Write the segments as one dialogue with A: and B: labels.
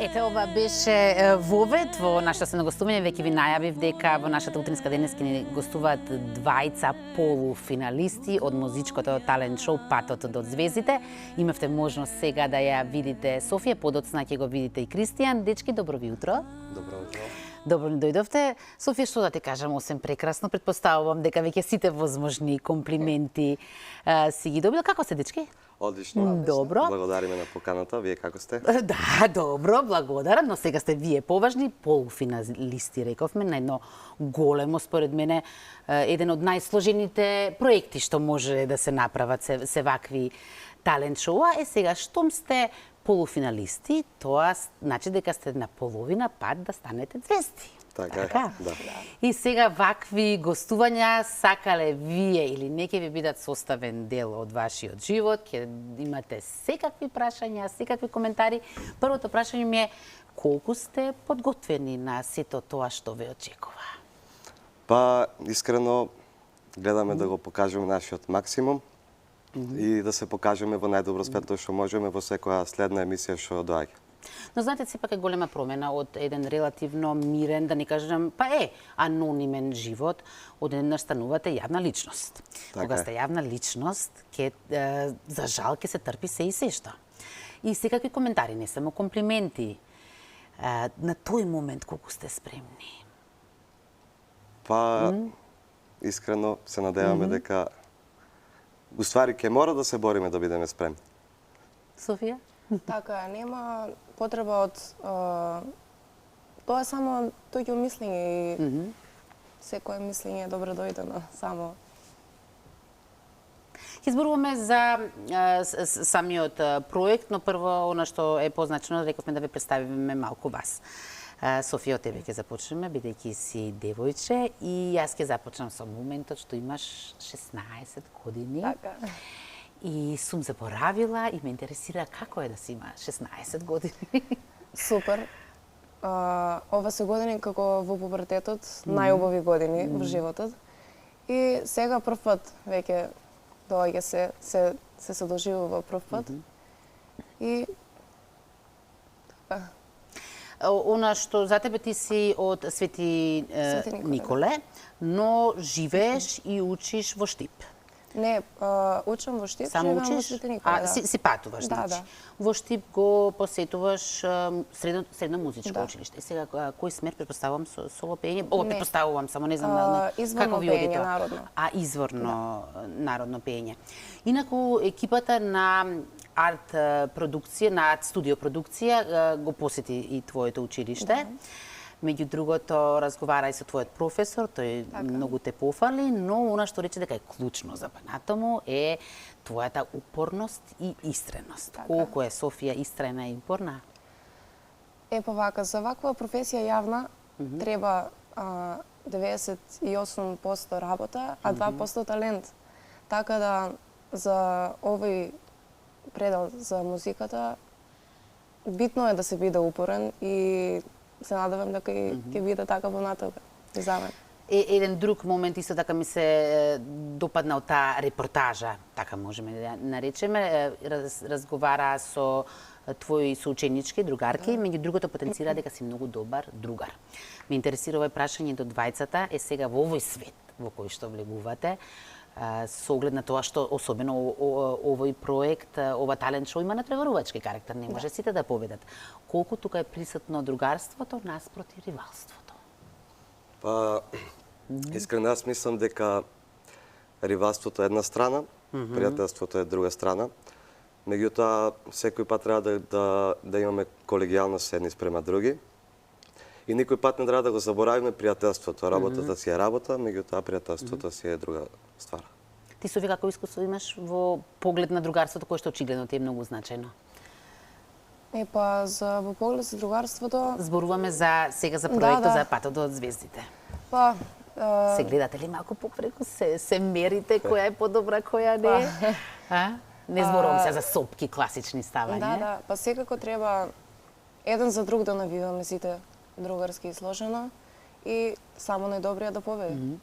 A: Ете, ова беше вовед во нашето следно гостување. Веќе ви најавив дека во нашата утринска денес ќе ни гостуваат двајца полуфиналисти од музичкото талент шоу Патот до звездите. Имавте можност сега да ја видите Софија, подоцна ќе го видите и Кристијан. Дечки, добро ви утро.
B: Добро утро.
A: Добро ни дојдовте. Софија, што да те кажам, освен прекрасно, предпоставувам дека веќе сите возможни комплименти си ги добил. Како се, дечки?
B: Одлично.
A: Добро.
B: Благодариме на поканата. Вие како сте?
A: Да, добро, благодарам, но сега сте вие поважни, полуфиналисти, рековме, на едно големо, според мене, еден од најсложените проекти што може да се направат се вакви талент шоуа. Сега, штом сте полуфиналисти, тоа значи дека сте на половина пат да станете звезди.
B: Така, да.
A: И сега вакви гостувања сакале вие или не ќе ви бидат составен дел од вашиот живот, ќе имате секакви прашања, секакви коментари. Првото прашање ми е колку сте подготвени на сето тоа што ве очекува?
B: Па, искрено, гледаме да го покажеме нашиот максимум и да се покажеме во најдобро светло што можеме во секоја следна емисија што доаѓа.
A: Но знаете, сепак е голема промена од еден релативно мирен, да не кажам, анонимен живот, одеднаш станувате јавна личност.
B: Така
A: Кога
B: е.
A: сте јавна личност, за жал ќе се трпи се и сешто. И секакви коментари, не само комплименти. На тој момент колку сте спремни?
B: Па, искрено се надеваме дека уствари ќе мора да се бориме да бидеме спремни.
A: Софија?
C: Така, нема потреба од тоа е само тој мислење и секое мислење е добро дојдено само.
A: Ќе зборуваме за самиот проект, но прво она што е позначено, рековме да ве представиме малку вас. Софија, од тебе ќе започнеме, бидејќи си девојче, и јас ќе започнам со моментот што имаш 16 години.
C: Така.
A: И сум заборавила и ме интересира како е да си има 16 години.
C: Супер. Ова се години како во пубертетот, најубави години во животот. И сега прв пат веќе доаѓа се доживува прв пат. И така.
A: Она што за тебе ти си од Свети Николе, но живееш и учиш во Штип.
C: Не, учам во Штип,
A: Само
C: живеам во
A: учиш?
C: Свети Николе, да.
A: Си патуваш,
C: Да,
A: значи.
C: да.
A: Во Штип го посетуваш средно музичко
C: Да.
A: училиште. И сега, кој смер, предпоставувам, соло пење? Ова,
C: Не.
A: предпоставувам, само не знам
C: Изворно
A: како ви оди
C: пење,
A: тоа.
C: народно.
A: Изворно народно пење. Инаку, екипата на арт продукција, на арт студио продукција го посети и твоето училиште. Меѓу другото, разговара и со твојот професор, тој многу те пофали, но она што рече дека е клучно за панатаму е твојата упорност и истреност. Колку е Софија истрена и упорна?
C: Па вака, за ваква професија јавна треба 98% работа, а 2% талент. Така да за овој предел за музиката битно е да се биде упорен и се надевам дека ќе биде така понатока и за мене.
A: Еден друг момент исто така ми се допадна од таа репортажа, така можеме да ја наречеме, разговара со твои соученички, другарки, меѓу другото потенцира дека си многу добар другар. Ме интересира овој прашање до двајцата, е сега во овој свет во кој што влегувате, со оглед на тоа што особено овој проект, ова талент шоу има надпреварувачки карактер, не може сите да победат. Колку тука е присутно другарството наспроти ривалството?
B: Па, искрено јас мислам дека ривалството е една страна, пријателството е друга страна. Меѓутоа, секој пат треба да имаме колегијалност едни спрема други. И никој пат не треба да го заборавиме пријателството. Работата си е работа, меѓутоа пријателството си е друга ствар.
A: Ти, Софија, како искуство имаш во поглед на другарството, кое што очигледно ти е многу значајно?
C: Па во поглед за другарството,
A: Зборуваме сега за проектот
C: да.
A: за Патот до звездите.
C: па
A: Се гледате ли малку попреку, се мерите која е подобра, која не? Не зборувам се за сопки, класични ставања.
C: да, па секако треба еден за друг да навиваме сите другарски и сложено и само најдобриот да победи.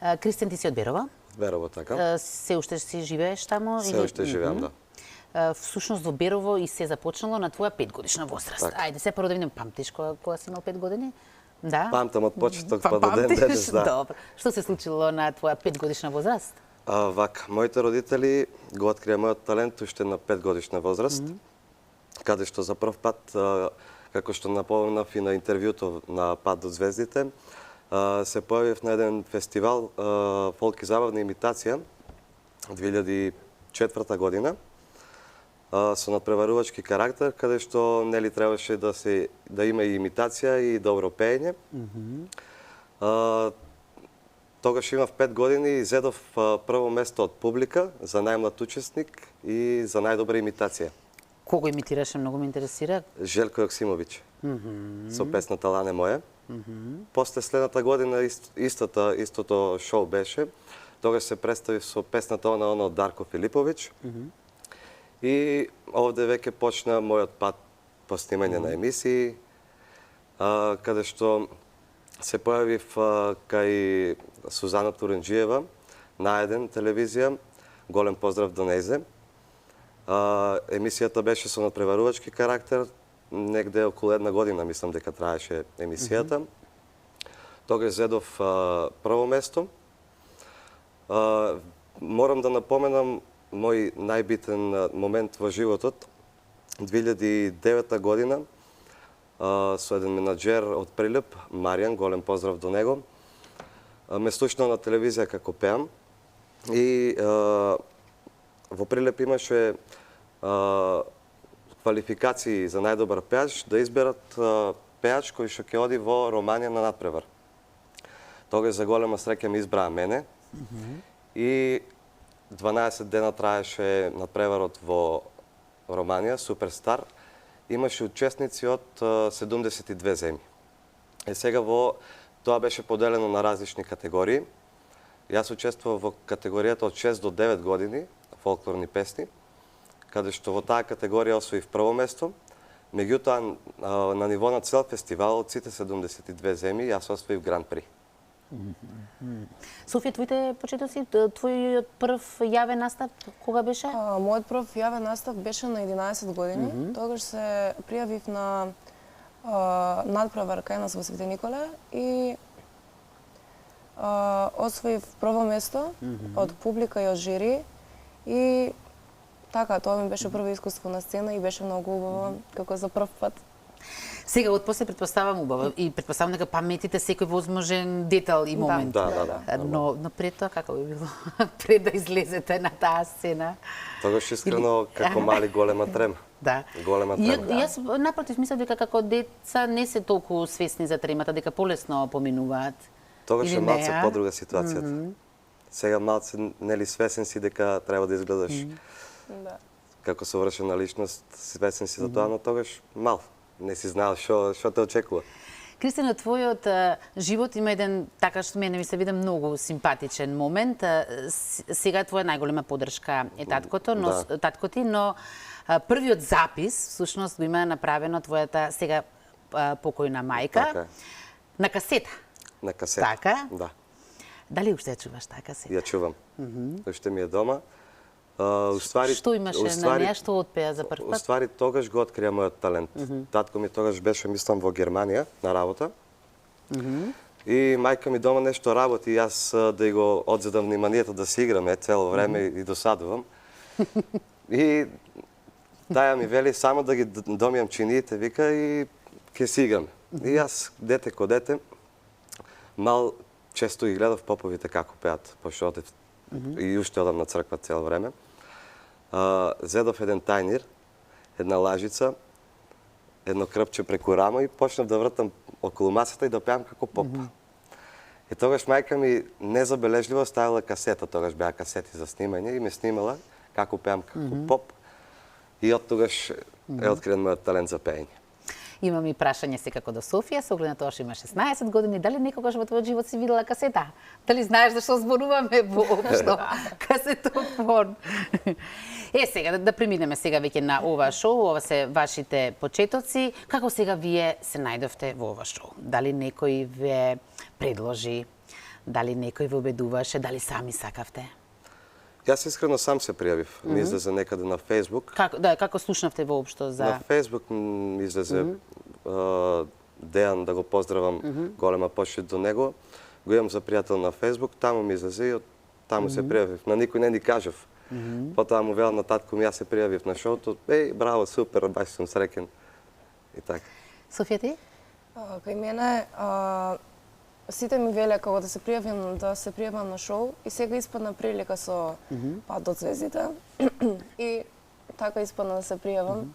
A: Кристијан, ти си од Берово?
B: Верово така.
A: Се уште си живееш таму?
B: Се уште живеам, да.
A: всушност во Берово и се започнало на твоја 5-годишна возраст.
B: Така.
A: Ајде се прво да видим, памтиш кога си имал 5 години? Да.
B: Памтам од почеток па до ден денес, да.
A: Добро. Што се случило на твоја 5-годишна возраст?
B: Вака, моите родители го открија мојот талент уште на 5-годишна возраст, каде што за прв пат, како што напомнав и на интервјуто на Пат до звездите, се појавив на еден фестивал фолк и забавна имитација 2004 година со надпреварувачки карактер, каде што нели требаше да има и имитација и добро пеење. Тогаш имав 5 години и зедов прво место од публика за најмлад учесник и за најдобра имитација.
A: Кого имитираше, многу ме интересира.
B: Желко Јоксимовиќ. Со песната Лане моја. После следната година истото шоу беше. Тогаш се представив со песната Она од Дарко Филиповиќ. И овде веќе почна мојот пат по снимање на емисии, каде што се појавив кај Сузана Туренџиева на еден телевизија. Голем поздрав до нејзе. Емисијата беше со надпреварувачки карактер, негде околу една година мислам дека траеше емисијата. Тогаш зедов прво место. Морам да напоменам мој најбитен момент во животот. 2009 година со еден менаџер од Прилеп, Маријан, голем поздрав до него, ме слушнал на телевизија како пеам и во Прилеп имаше квалификации за најдобар пеач да изберат пеач кој што ќе оди во Романија на надпревар. Тогаш за голема среќа ми избраа мене и 12 дена траеше надпреварот во Романија, Суперстар. Имаше учесници од 72 земји. Сега тоа беше поделено на различни категории. Јас учествував во категоријата од 6 до 9 години, фолклорни песни, каде што во таа категорија освоив прво место. Меѓутоа, на ниво на цел фестивал, од сите 72 земји, јас освоив Гран При.
A: Софија, твоите почетоци, твојот прв јавен настап кога беше?
C: Мојот прв јавен настап беше на 11 години. Тогаш се пријавив на надпревар кај нас во Свети Николе и освоив прво место од публика и од жири. И така, тоа ми беше прво искуство на сцена и беше многу убаво, како за прв пат.
A: Сега, отпосле предпоставам убаво и предпоставам дека паметите секој возможен детал и момент.
B: Да.
A: Но пред тоа како би било? Пред да излезете на таа сцена?
B: Тогаш искрено како мали голема трема.
A: Да.
B: Голема трема.
A: Јас напротив мислам дека како деца не се толку свесни за тремата, дека полесно поминуваат.
B: Тогаш е малце подруга ситуацијата. Сега малце нели свесен си дека треба да изгледаш како совршена личност, свесен си за тоа, но тогаш мал. Не си знаел што те очекува.
A: Кристина, твојот живот има еден, така што мене ми се види многу симпатичен момент. Сега твоја најголема поддршка е таткото, татко ти, но првиот запис, всушност, го има направено твојата сега покојна мајка.
B: Така.
A: На касета.
B: На касета.
A: Така?
B: Да.
A: Дали уште ја чуваш таа касета?
B: Ја чувам. Уште ми е дома.
A: Што имаше на неја, што отпеа за прв пат?
B: Уствари тогаш го открија мојот талент. Татко ми тогаш беше, мислам, во Германија на работа. И мајка ми дома нешто работи и јас да го одзедам вниманието да си играме цело време и досадувам. И таја ми вели само да ги домијам чиниите, вика, и ќе си играме. И јас, дете ко дете, мал често ги гледав поповите како пеат, пошто одев и уште одам на црква цело време. Зедов еден тајнир, една лажица, едно крпче преку рамо и почнав да вртам околу масата и да пеам како поп. И тогаш мајка ми незабележливо ставила касета, тогаш беа касети за снимање и ме снимала како пеам како поп. И од тогаш е откриен мојот талент за пеење.
A: Имам и прашање секако до Софија, со оглед на тоа што има 16 години, дали некогаш во твојот живот си видела касета? Дали знаеш зашто зборуваме воопшто касетофон? Сега да преминеме сега веќе на ова шоу, ова се вашите почетоци. Како сега вие се најдовте во ова шоу? Дали некој ве предложи? Дали некој ве убедуваше? Дали сами сакавте?
B: Јас искрено сам се пријавив. Ми излезе некаде на Facebook.
A: Како слушнавте воопшто за...
B: На Facebook ми излезе Дејан, да го поздравам, голема почит до него. Го имам за пријател на Facebook, таму ми излезе и од таму се пријавив. На никој не ни кажав. Потоа му велам на татко ми, јас се пријавив на шоуто. Браво, супер, баш сум среќен. И така.
A: Софија, ти?
C: Кај мене, сите ми велеа како да се пријавам на шоу и сега испадна прилика со Пат од звездите и така испадна да се пријавам.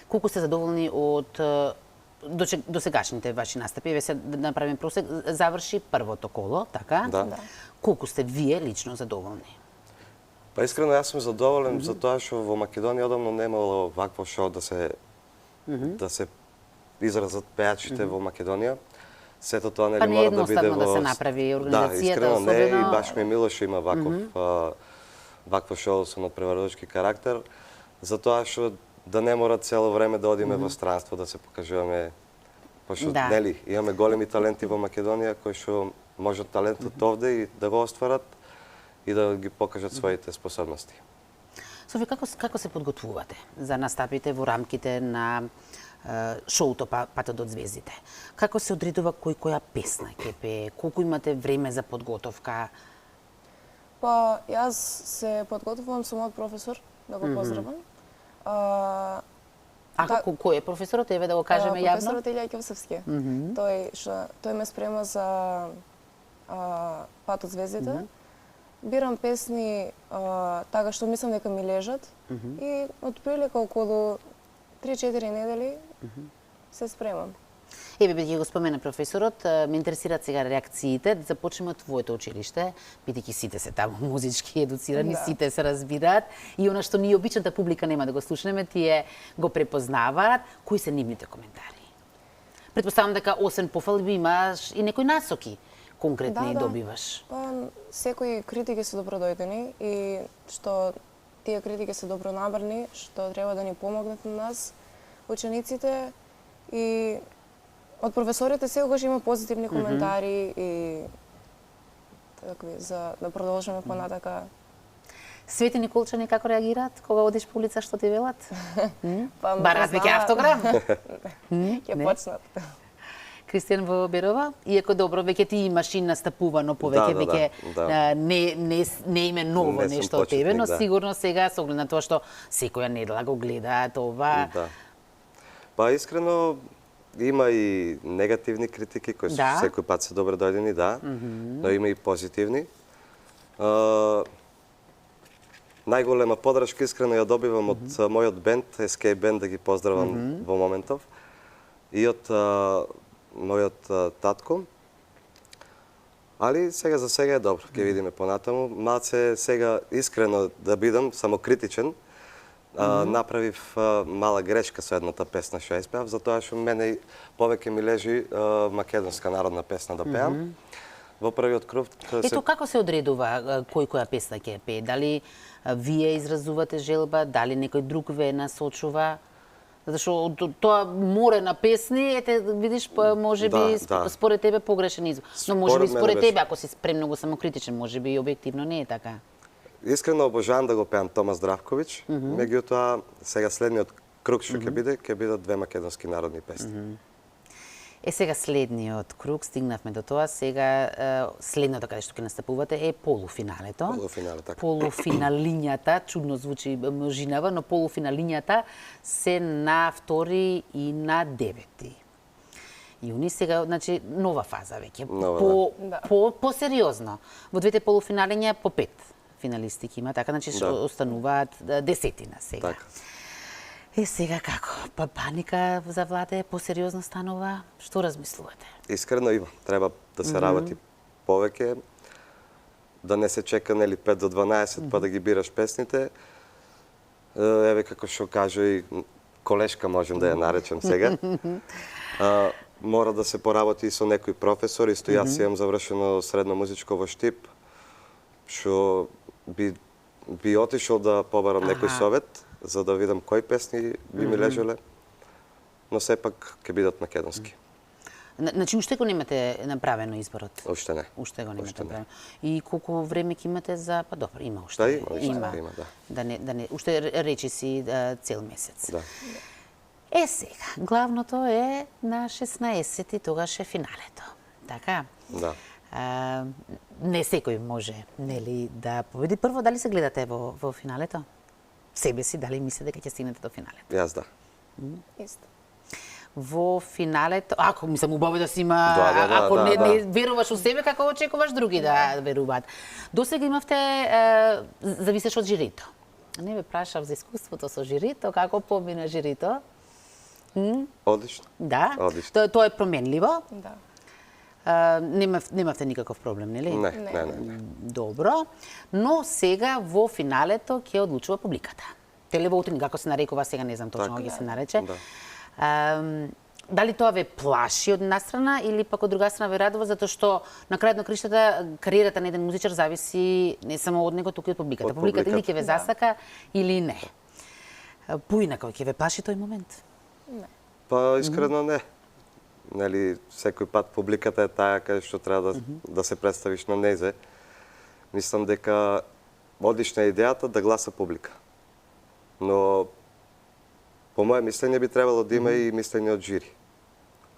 A: Колку сте задоволни од досегашните ваши настапи? Еве се да направиме просек, заврши првото коло, така?
B: Да.
A: Колку сте вие лично задоволни?
B: Па искрено јас сум задоволен за тоа што во Македонија одамно немало вакво шоу да се изразат пејачите во Македонија. Сето тоа нели
A: Па не
B: мора да биде
A: едноставно
B: во...
A: да се направи
B: Да,
A: организацијата,
B: искрено не, и
A: особено...
B: баш ми е мило што има вакво шоу со надпреварувачки карактер, затоа што да не мора цело време да одиме во странство да се покажуваме, пошто нели имаме големи таленти во Македонија кои што можат талентот овде и да го остварат и да ги покажат своите способности.
A: Софи, како се подготвувате за настапите во рамките на шоуто Патот од звездите? Како се одредува која песна ќе пее? Колку имате време за подготовка?
C: Па, јас се подготвувам со мојот професор, да го поздравам.
A: Кој е професорот? Еве да го кажеме јавно.
C: Професорот Илја Ќевсевски. Тој ме спрема за Пат од звездите. Бирам песни така што мислам дека ми лежат и отприлика околу 3-4 недели се спремам.
A: Еве, бидејќи го спомена професорот, ме интересираат сега реакциите. Да започнеме од твоето училиште, бидејќи сите се таму музички едуцирани, сите се разбираат и она што ние обичната публика нема да го слушнеме, тие го препознаваат. Кои се нивните коментари? Претпоставам дека освен пофалби имаш и некои насоки конкретни добиваш.
C: Па, секои критики се добродојдени и што тие критики се добронамерни, што треба да ни помогнат на нас, учениците, и од професорите секогаш има позитивни коментари и такви за да продолжиме понатака.
A: Свети Николчани како реагираат кога одиш по улица, што ти велат?
C: Барат
A: веќе автограм?
C: Ќе почнат.
A: Кристијан Воберова, иако добро, веќе ти имаш и настапувано повеќе, веќе не име ново нешто од тебе, но сигурно сега со оглед на тоа што секоја недела го гледаат ова.
B: Да. Па искрено има и негативни критики кои секој пат се добро дојдени, но има и позитивни. Најголема подршка искрено ја добивам од мојот бенд, SK Band, да ги поздравам во моментов, и од мојот татко. Али сега за сега е добро, ќе видиме понатаму. Малце сега искрено да бидам самокритичен, направив мала грешка со едната песна што ја испеав, затоа што мене повеќе ми лежи македонска народна песна да пеам. Во првиот круг...
A: Ето, како се одредува која песна ќе пее? Дали вие изразувате желба, дали некој друг ве насочува? Зашто тоа море на песни, ете, видиш, може би според тебе погрешен избор. Но може би според тебе, ако си премногу самокритичен, може би и објективно не е така.
B: Искрено обожавам да го пеам Томас Здравкович, меѓутоа сега следниот круг што ќе бидат две македонски народни песни.
A: Сега следниот круг, стигнавме до тоа, сега следното каде што ќе настапувате е полуфиналето. Полуфиналињата, чудно звучи множинава, но полуфиналињата се на 2 и на 9 јуни. Сега, значи, нова фаза веќе. По-сериозно. Во двете полуфиналиња по 5 финалисти има, така, значи остануваат 10 сега. Сега како? Па паника за Владе по-сериозно станува? Што размислувате?
B: Искрено има. Треба да се работи повеќе, да не се чека 5 до 12 па да ги бираш песните. Еве како што кажа и колешка, можем да ја наречем сега. Мора да се поработи и со некој професор, исто јас имам завршено средно музичко во Штип, што би отишол да побарам некој совет, за да видам кои песни би ми лежеле, но сепак ќе бидат македонски.
A: Значи, уште го немате направено изборот?
B: Уште не.
A: Уште го немате
B: Уште не.
A: направено. И колку време ќе имате за... Па добро, има уште.
B: Да, има, да.
A: Да не, уште речи си цел месец.
B: Да.
A: Сега, главното е на 16-ти, тогаш е финалето. Така?
B: Да.
A: Не секој може, нели, да победи. Прво, дали се гледате во финалето? Себе си, дали мислите дека ќе стигнете до финалето?
B: Јас да.
C: Исто.
A: Во финалето, ако мислам убаво да си има,
B: Да,
A: ако не
B: да.
A: веруваш у себе, како очекуваш други да веруваат. Досега имавте, зависеш од жирито. Не ме прашав за искуството со жирито, како помина жирито?
B: Одлично.
A: Да?
B: Одлично.
A: Тоа е променливо.
C: Да.
A: Немавте никаков проблем, нели?
B: Не.
A: Добро. Но сега во финалето ќе одлучува публиката. Телевоутинг, како се нарекува сега, не знам точно како ќе се нарече.
B: Да.
A: Дали тоа ве плаши од една страна или пак од друга страна ве радува, затоа што на крајот на криштата кариерата на еден музичар зависи не само од него, туку и од публиката. Публиката или ќе ве засака или не. Поинако ќе ве плаши тој момент?
C: Не.
B: Па искрено не. Нели, секој пат публиката е таа каде што треба да се представиш на незе. Мислам дека одлична е идејата да гласа публика. Но по моje мислење би требало да има и мислење од жири.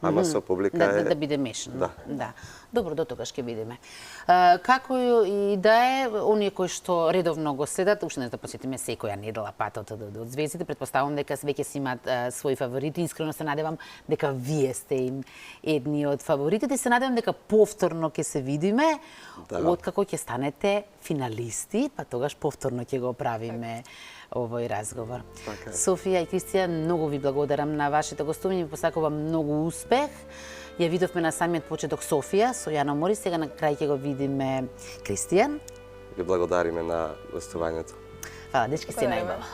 B: Ама со публика е...
A: Да биде мешано.
B: Да.
A: Добро, до тогаш ќе видиме. Како и да е, оние кои што редовно го следат, уште не да посетиме секоја недела патот од звездите, претпоставувам дека веќе си имаат своји фаворити. Искрено се надевам дека вие сте им едни од фаворитите. Се надевам дека повторно ќе се видиме, откако ќе станете финалисти, па тогаш повторно ќе го правиме овој разговор. Софија и Кристијан, многу ви благодарам на вашето гостување, ви посакувам многу успех. Ја видовме на самиот почеток Софија со Јано Морис, сега на крај ќе го видиме Кристијан.
B: Ви благодариме на гостувањето.
A: Фала, дечки, се најбава.